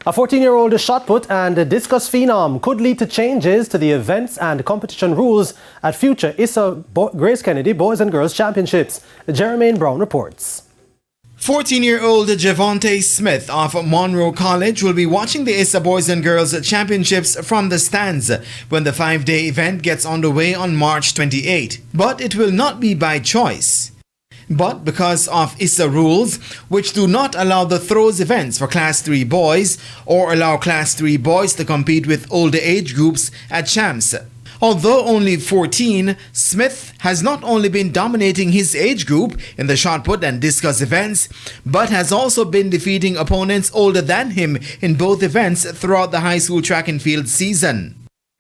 A 14-year-old shot put and discus phenom could lead to changes to the events and competition rules at future Issa Grace Kennedy Boys and Girls Championships. Jermaine Brown reports. 14-year-old Javonte Smith of Monroe College will be watching the Issa Boys and Girls Championships from the stands when the 5-day event gets underway on March 28. But it will not be by choice, but because of Issa rules, which do not allow the throws events for Class 3 boys or allow Class 3 boys to compete with older age groups at champs. Although only 14, Smith has not only been dominating his age group in the shot put and discus events, but has also been defeating opponents older than him in both events throughout the high school track and field season.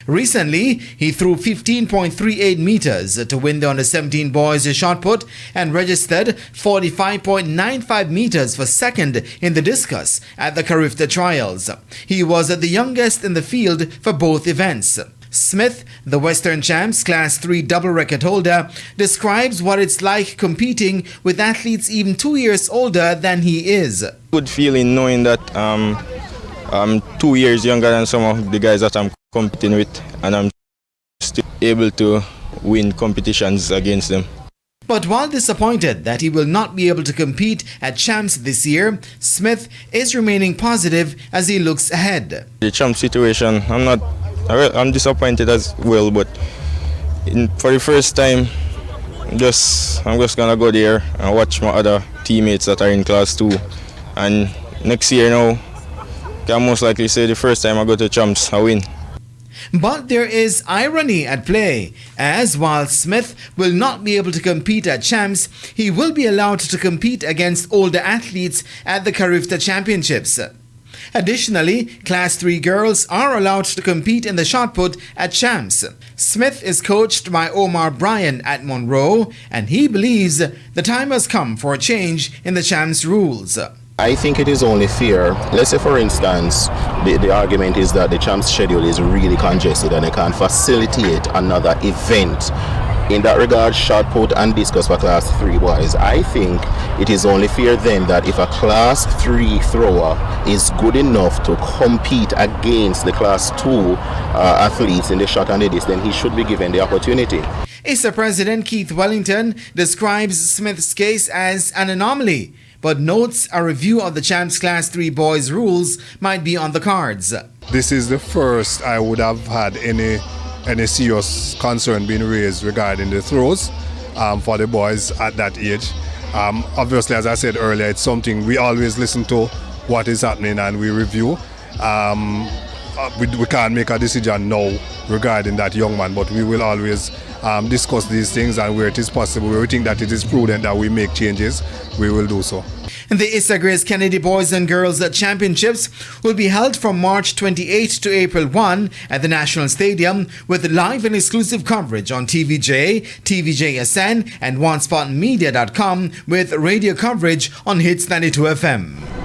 Recently, he threw 15.38 meters to win the under-17 boys shot put and registered 45.95 meters for second in the discus at the Carifta Trials. He was the youngest in the field for both events. Smith, the Western Champs Class 3 double record holder, describes what it's like competing with athletes even 2 years older than he is. Good feeling knowing that I'm 2 years younger than some of the guys that I'm competing with, and I'm still able to win competitions against them. But while disappointed that he will not be able to compete at champs this year, Smith is remaining positive as he looks ahead. The champ situation, I'm disappointed as well, but for the first time, I'm just gonna go there and watch my other teammates that are in Class 2, and next year now, can most likely say the first time I go to champs, I win. But there is irony at play, as while Smith will not be able to compete at champs, he will be allowed to compete against older athletes at the Carifta Championships. Additionally, Class 3 girls are allowed to compete in the shot put at champs. Smith is coached by Omar Bryan at Monroe, and he believes the time has come for a change in the champs rules. I think it is only fair. Let's say, for instance, the argument is that the champs schedule is really congested and they can't facilitate another event. In that regard, shot put and discus for Class 3 boys. I think it is only fair then that if a Class 3 thrower is good enough to compete against the Class 2 athletes in the shot and the disc, then he should be given the opportunity. ISA President Keith Wellington describes Smith's case as an anomaly, but notes a review of the champs Class 3 boys rules might be on the cards. This is the first I would have had any serious concern being raised regarding the throws for the boys at that age. Obviously, as I said earlier, it's something we always listen to what is happening and we review. We can't make a decision now regarding that young man, but we will always discuss these things, and where it is possible, where we think that it is prudent that we make changes, we will do so. The Issa Grace Kennedy Boys and Girls Championships will be held from March 28 to April 1 at the National Stadium, with live and exclusive coverage on TVJ, TVJSN and OneSpotMedia.com, with radio coverage on Hits 92 FM.